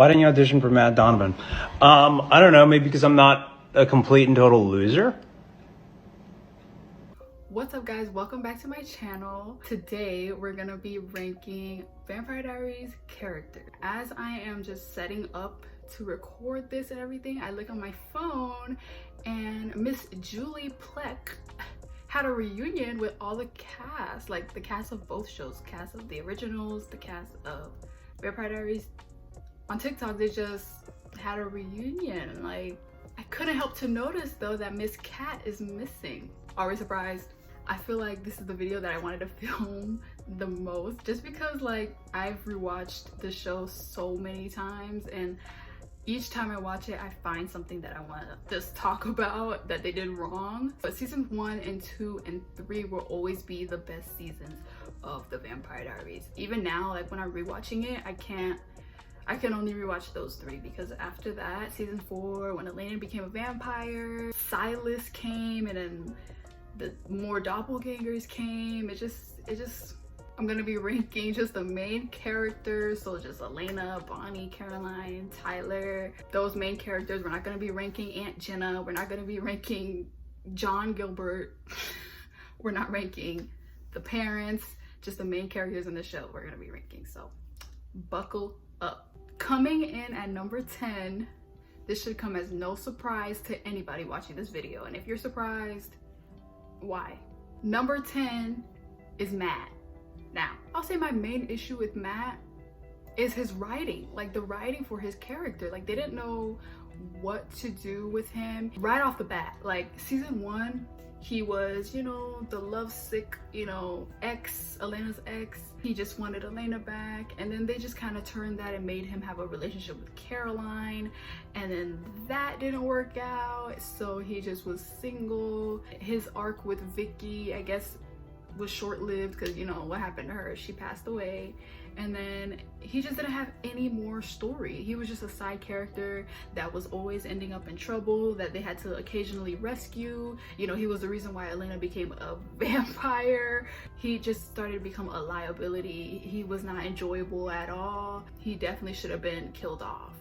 Why didn't you audition for Matt Donovan? I don't know, maybe because I'm not a complete and total loser. What's up guys, welcome back to my channel. Today we're gonna be ranking Vampire Diaries characters. As I am just setting up to record this and everything, I look on my phone and Miss Julie Plec had a reunion with all the cast, like the cast of both shows, cast of the originals, the cast of Vampire Diaries. On TikTok they just had a reunion. Like, I couldn't help to notice though that Miss Cat is missing. Are we surprised? I feel like this is the video that I wanted to film the most, just because like I've rewatched the show so many times and each time I watch it I find something that I want to just talk about that they did wrong. But seasons 1 and 2 and 3 will always be the best seasons of the Vampire Diaries. Even now, like when I'm rewatching it, I can only rewatch those 3 because after that, season 4, when Elena became a vampire, Silas came, and then the more doppelgangers came. I'm gonna be ranking just the main characters, so just Elena, Bonnie, Caroline, Tyler, those main characters. We're not gonna be ranking Aunt Jenna, we're not gonna be ranking John Gilbert, we're not ranking the parents, just the main characters in the show we're gonna be ranking, so buckle up. Coming in at number 10, this should come as no surprise to anybody watching this video, and if you're surprised, why? Number 10 is Matt. Now, I'll say my main issue with Matt is his writing, like the writing for his character. Like, they didn't know what to do with him right off the bat. Like season 1, he was, you know, the lovesick, you know, Elena's ex. He just wanted Elena back, and then they just kind of turned that and made him have a relationship with Caroline, and then that didn't work out, so he just was single. His arc with Vicky, I guess, was short-lived because, you know, what happened to her? She passed away. And then he just didn't have any more story. He was just a side character that was always ending up in trouble, that they had to occasionally rescue. You know, he was the reason why Elena became a vampire. He just started to become a liability. He was not enjoyable at all. He definitely should have been killed off.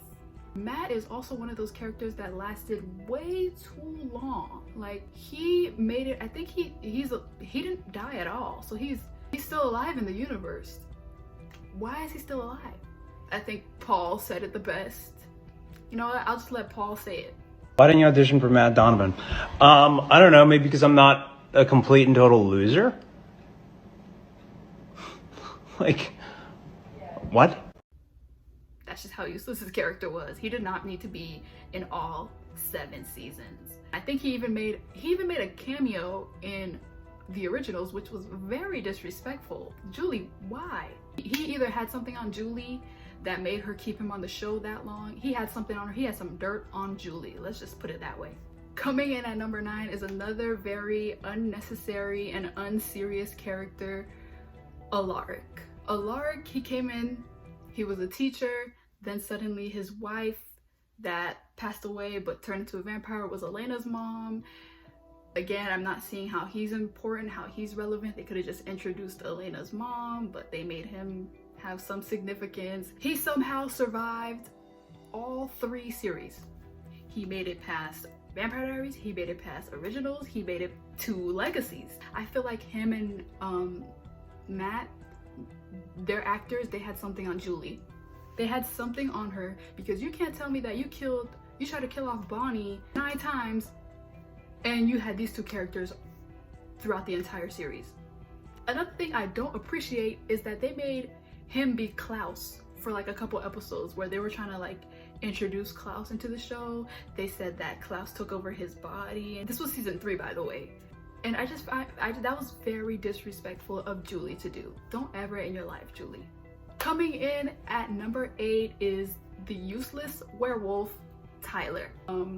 Matt is also one of those characters that lasted way too long. Like, he made it, I think he didn't die at all. So he's still alive in the universe. Why is he still alive? I think Paul said it the best. You know what? I'll just let Paul say it. Why didn't you audition for Matt Donovan? I don't know, maybe because I'm not a complete and total loser. Like, what? That's just how useless his character was. He did not need to be in all 7 seasons. I think he even made a cameo in the originals, which was very disrespectful. Julie, why? He either had something on Julie that made her keep him on the show that long. He had something on her. He had some dirt on Julie. Let's just put it that way. Coming in at number 9 is another very unnecessary and unserious character, Alaric. Alaric, he came in, he was a teacher, then suddenly his wife that passed away but turned into a vampire was Elena's mom. Again, I'm not seeing how he's important, how he's relevant. They could have just introduced Elena's mom, but they made him have some significance. He somehow survived all 3 series. He made it past Vampire Diaries, he made it past originals, he made it to Legacies. I feel like him and Matt, their actors, they had something on Julie. They had something on her, because you can't tell me that you tried to kill off Bonnie 9 times and you had these 2 characters throughout the entire series. Another thing I don't appreciate is that they made him be Klaus for like a couple episodes where they were trying to like introduce Klaus into the show. They said that Klaus took over his body, and this was season 3, by the way. And I that was very disrespectful of Julie to do. Don't ever in your life, Julie. Coming in at number 8 is the useless werewolf, Tyler.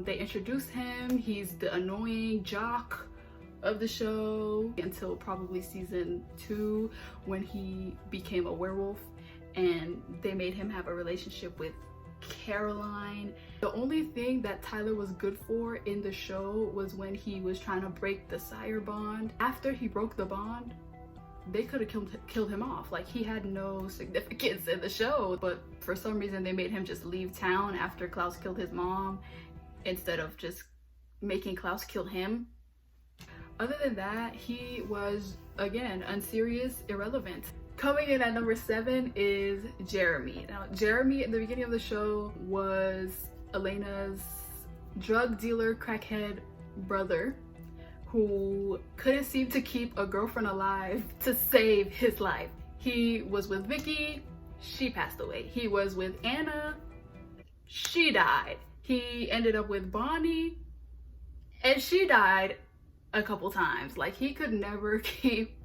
They introduced him. He's the annoying jock of the show until probably season 2 when he became a werewolf, and they made him have a relationship with Caroline. The only thing that Tyler was good for in the show was when he was trying to break the sire bond. After he broke the bond, they could have killed him off. Like, he had no significance in the show, but for some reason they made him just leave town after Klaus killed his mom instead of just making Klaus kill him. Other than that, he was, again, unserious, irrelevant. Coming in at number 7 is Jeremy. Now, Jeremy in the beginning of the show was Elena's drug dealer, crackhead brother who couldn't seem to keep a girlfriend alive to save his life. He was with Vicky, she passed away. He was with Anna, she died. He ended up with Bonnie, and she died a couple times. Like, he could never keep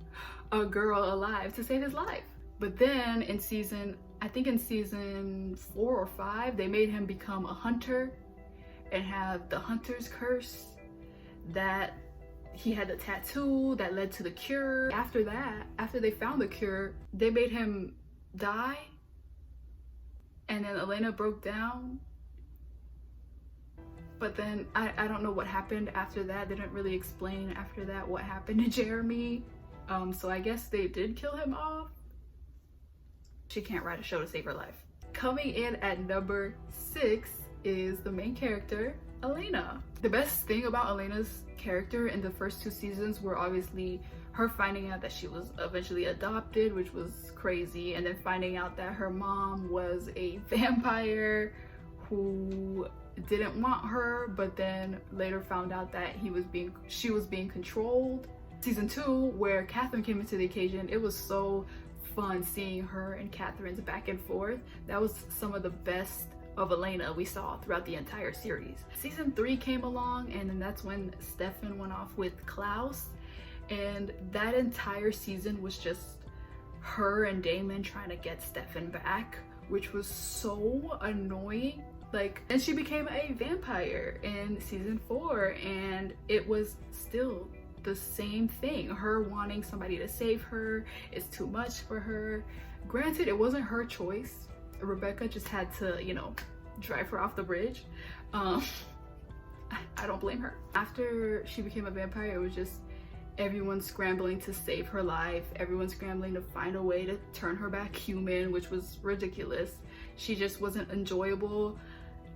a girl alive to save his life. But then in season 4 or 5, they made him become a hunter and have the hunter's curse, that he had the tattoo that led to the cure. After that, after they found the cure, they made him die, and then Elena broke down. But then I don't know what happened after that. They didn't really explain after that what happened to Jeremy. So I guess they did kill him off. She can't write a show to save her life. Coming in at number 6 is the main character, Elena. The best thing about Elena's character in the first 2 seasons were obviously her finding out that she was eventually adopted, which was crazy, and then finding out that her mom was a vampire who didn't want her, but then later found out that she was being controlled. Season 2, where Katherine came into the occasion, it was so fun seeing her and Katherine's back and forth. That was some of the best of Elena we saw throughout the entire series. Season 3 came along, and then that's when Stefan went off with Klaus, and that entire season was just her and Damon trying to get Stefan back, which was so annoying. Like, and she became a vampire in season 4, and it was still the same thing. Her wanting somebody to save her is too much for her. Granted, it wasn't her choice. Rebecca just had to, you know, drive her off the bridge. I don't blame her. After she became a vampire, it was just everyone scrambling to save her life, everyone scrambling to find a way to turn her back human, which was ridiculous. She just wasn't enjoyable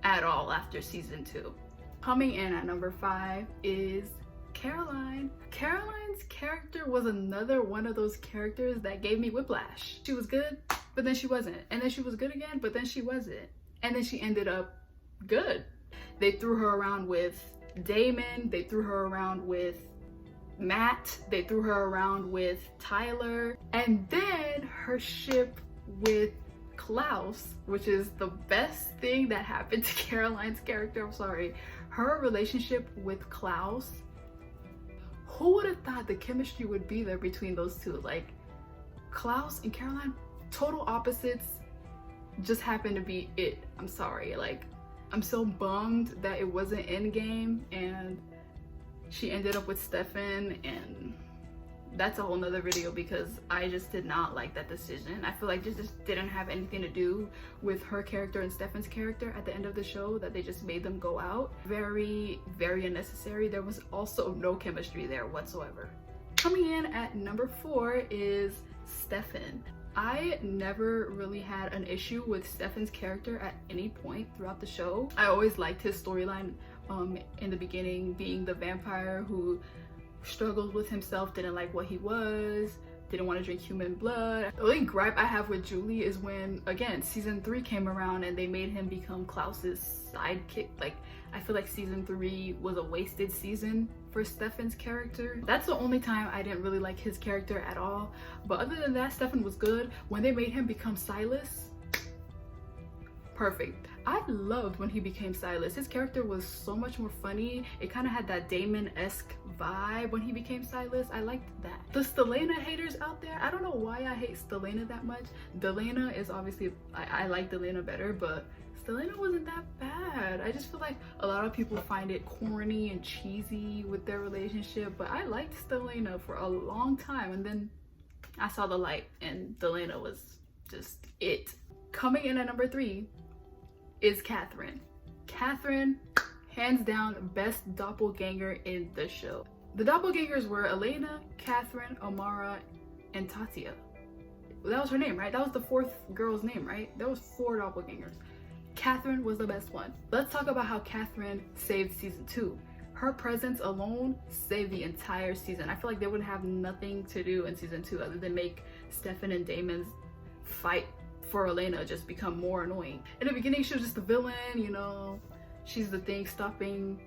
at all after season 2. Coming in at number 5 is Caroline. Caroline's character was another one of those characters that gave me whiplash. She was good, but then she wasn't. And then she was good again, but then she wasn't. And then she ended up good. They threw her around with Damon, they threw her around with Matt, they threw her around with Tyler, and then her ship with Klaus, which is the best thing that happened to Caroline's character. I'm sorry. Her relationship with Klaus, who would have thought the chemistry would be there between those two? Like, Klaus and Caroline, total opposites, just happened to be it. I'm sorry. Like, I'm so bummed that it wasn't endgame and she ended up with Stefan, and that's a whole nother video because I just did not like that decision. I feel like this just didn't have anything to do with her character and Stefan's character at the end of the show, that they just made them go out. Very, very unnecessary. There was also no chemistry there whatsoever. Coming in at number 4 is Stefan. I never really had an issue with Stefan's character at any point throughout the show. I always liked his storyline in the beginning, being the vampire who struggled with himself, didn't like what he was, didn't want to drink human blood. The only gripe I have with Julie is when, again, season 3 came around and they made him become Klaus's sidekick. Like, I feel like season 3 was a wasted season for Stefan's character. That's the only time I didn't really like his character at all. But other than that, Stefan was good. When they made him become Silas, perfect. I loved when he became Silas. His character was so much more funny. It kind of had that Damon-esque vibe when he became Silas. I liked that. The Stelena haters out there, I don't know why I hate Stelena that much. Delena is obviously, I like Delena better, but Stelena wasn't that bad. I just feel like a lot of people find it corny and cheesy with their relationship, but I liked Stelena for a long time, and then I saw the light and Delena was just it. Coming in at number 3 is Katherine. Katherine, hands down, best doppelganger in the show. The doppelgangers were Elena, Katherine, Amara, and Tatia. That was her name, right? That was the fourth girl's name, right? There was 4 doppelgangers. Katherine was the best one. Let's talk about how Katherine saved season 2. Her presence alone saved the entire season. I feel like they would have nothing to do in season 2 other than make Stefan and Damon's fight for Elena just become more annoying. In the beginning, she was just the villain, you know. She's the thing stopping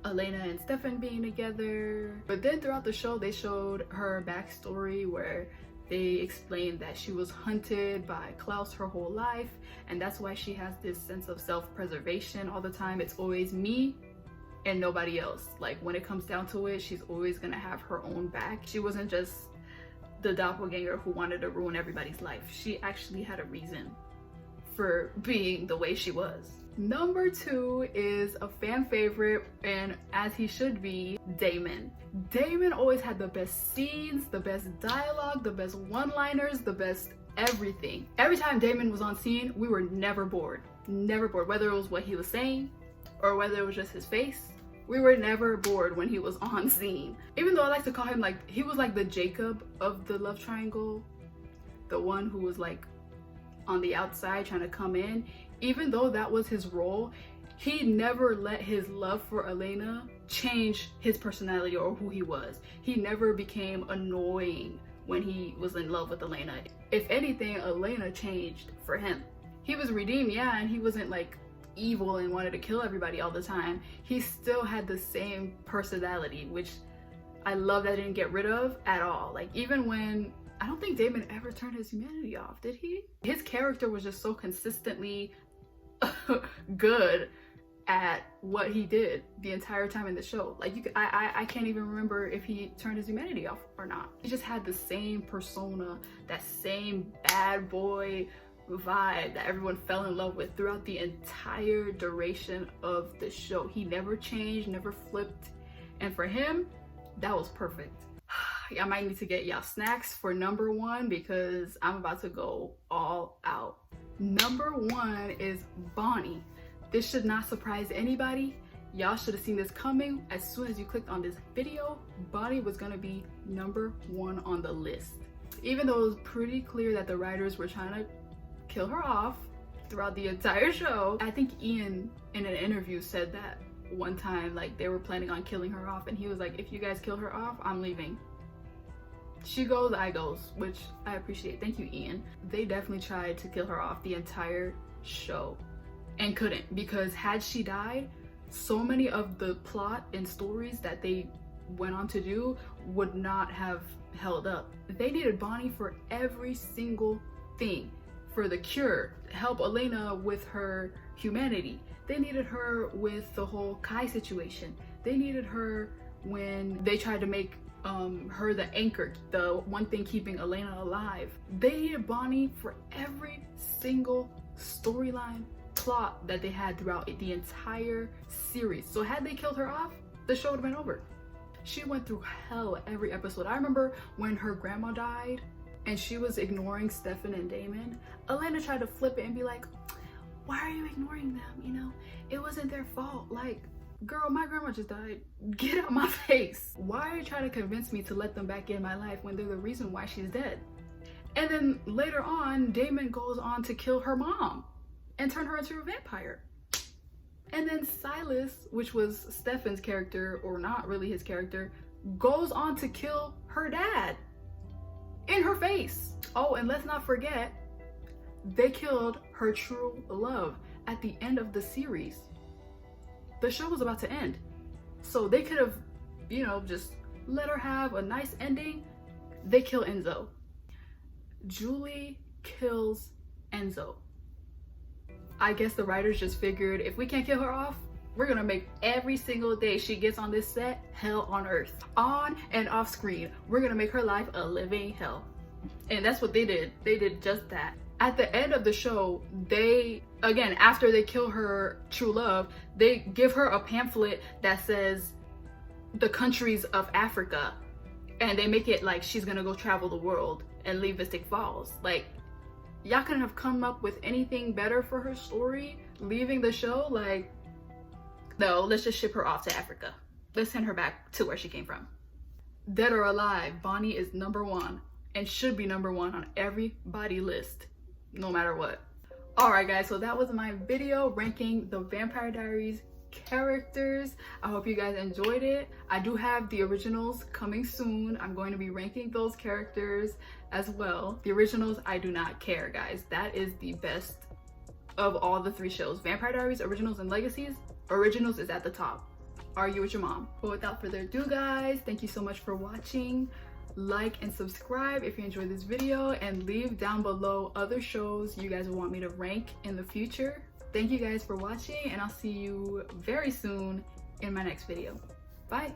Elena and Stefan being together. But then throughout the show, they showed her backstory where they explained that she was hunted by Klaus her whole life, and that's why she has this sense of self-preservation all the time. It's always me and nobody else. Like when it comes down to it, she's always gonna have her own back. She wasn't just the doppelganger who wanted to ruin everybody's life. She actually had a reason for being the way she was. Number 2 is a fan favorite, and as he should be, Damon. Damon always had the best scenes, the best dialogue, the best one-liners, the best everything. Every time Damon was on scene, we were never bored. Never bored. Whether it was what he was saying or whether it was just his face, we were never bored when he was on scene. Even though I like to call him, like, he was like the Jacob of the love triangle, the one who was like on the outside trying to come in. Even though that was his role, he never let his love for Elena change his personality or who he was. He never became annoying when he was in love with Elena. If anything, Elena changed for him. He was redeemed, yeah, and he wasn't like evil and wanted to kill everybody all the time. He still had the same personality, which I love that I didn't get rid of at all. Like even when, I don't think Damon ever turned his humanity off, did he? His character was just so consistently good at what he did the entire time in the show. Like I can't even remember if he turned his humanity off or not. He just had the same persona, that same bad boy vibe that everyone fell in love with throughout the entire duration of the show. He never changed, never flipped, and for him, that was perfect. I might need to get y'all snacks for number 1 because I'm about to go all out. Number 1 is Bonnie. This should not surprise anybody. Y'all should have seen this coming. As soon as you clicked on this video, Bonnie was gonna be number 1 on the list. Even though it was pretty clear that the writers were trying to kill her off throughout the entire show. I think Ian in an interview said that one time, like they were planning on killing her off, and he was like, if you guys kill her off, I'm leaving. She goes, I goes, which I appreciate. Thank you, Ian. They definitely tried to kill her off the entire show and couldn't, because had she died, so many of the plot and stories that they went on to do would not have held up. They needed Bonnie for every single thing. For the cure, help Elena with her humanity. They needed her with the whole Kai situation. They needed her when they tried to make her the anchor, the one thing keeping Elena alive. They needed Bonnie for every single storyline plot that they had throughout the entire series. So had they killed her off, the show would have been over. She went through hell every episode. I remember when her grandma died and she was ignoring Stefan and Damon, Elena tried to flip it and be like, why are you ignoring them? You know, it wasn't their fault. Like, girl, my grandma just died. Get out my face. Why are you trying to convince me to let them back in my life when they're the reason why she's dead? And then later on, Damon goes on to kill her mom and turn her into a vampire. And then Silas, which was Stefan's character, or not really his character, goes on to kill her dad in her face. Oh, and let's not forget, they killed her true love at the end of the series. The show was about to end, so they could have, you know, just let her have a nice ending. They kill Enzo. Julie kills Enzo. I guess the writers just figured, if we can't kill her off, we're gonna make every single day she gets on this set hell on earth. On and off screen, we're gonna make her life a living hell. And that's what they did. They did just that. At the end of the show, they, again, after they kill her true love, they give her a pamphlet that says the countries of Africa, and they make it like she's gonna go travel the world and leave Mystic Falls. Like, y'all couldn't have come up with anything better for her story leaving the show. Like, no, let's just ship her off to Africa. Let's send her back to where she came from. dead or alive, Bonnie is #1 and should be #1 on everybody list, no matter what. Alright guys, so that was my video ranking the Vampire Diaries characters. I hope you guys enjoyed it. I do have the originals coming soon. I'm going to be ranking those characters as well. The originals, I do not care, guys. That is the best of all the 3 shows. Vampire Diaries, Originals, and Legacies. Originals is at the top. Argue with your mom. But without further ado, guys, thank you so much for watching. Like and subscribe if you enjoyed this video, and leave down below other shows you guys want me to rank in the future. Thank you guys for watching, and I'll see you very soon in my next video. Bye.